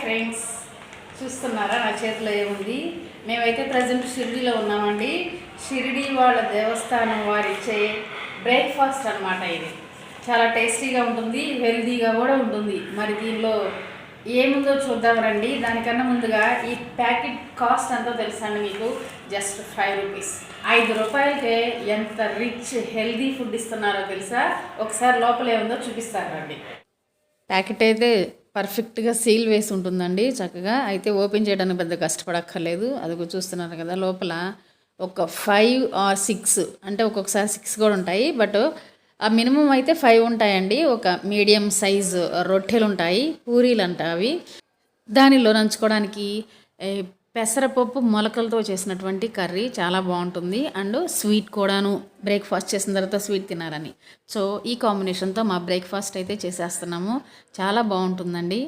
Friends, చూస్తున్నారా నా చేతిలో ఏముంది? మేమైతే ప్రజెంట్ షిరిడీలో ఉన్నామండి. షిరిడీ వాళ్ళ దేవస్థానం వారిచ్చే బ్రేక్ఫాస్ట్ అనమాట. ఇది చాలా టేస్టీగా ఉంటుంది, హెల్తీగా కూడా ఉంటుంది. మరి దీనిలో ఏముందో చూద్దాం రండి. దానికన్నా ముందుగా ఈ ప్యాకెట్ కాస్ట్ ఎంతో తెలుసండి మీకు? Just 5 rupees. 5 రూపాయలకే ఎంత రిచ్ హెల్తీ ఫుడ్ ఇస్తున్నారో తెలుసా? ఒకసారి లోపల ఏముందో చూపిస్తాను రండి. ప్యాకెట్ అయితే పర్ఫెక్ట్గా సీల్ వేసి ఉంటుందండి చక్కగా. అయితే ఓపెన్ చేయడానికి పెద్ద కష్టపడక్కర్లేదు. అది చూస్తున్నారు కదా, లోపల ఒక 5 or 6 అంటే ఒక్కొక్కసారి 6 కూడా ఉంటాయి. బట్ ఆ మినిమం అయితే 5 ఉంటాయండి. ఒక మీడియం సైజు రొట్టెలు ఉంటాయి, పూరీలు అంట అవి. దానిలో నంచుకోవడానికి పెసరపప్పు మొలకలతో చేసినటువంటి కర్రీ చాలా బాగుంటుంది. అండ్ స్వీట్ కూడాను, బ్రేక్ఫాస్ట్ చేసిన తర్వాత స్వీట్ తినారని. సో ఈ కాంబినేషన్తో మా బ్రేక్ఫాస్ట్ అయితే చేసేస్తున్నాము. చాలా బాగుంటుందండి.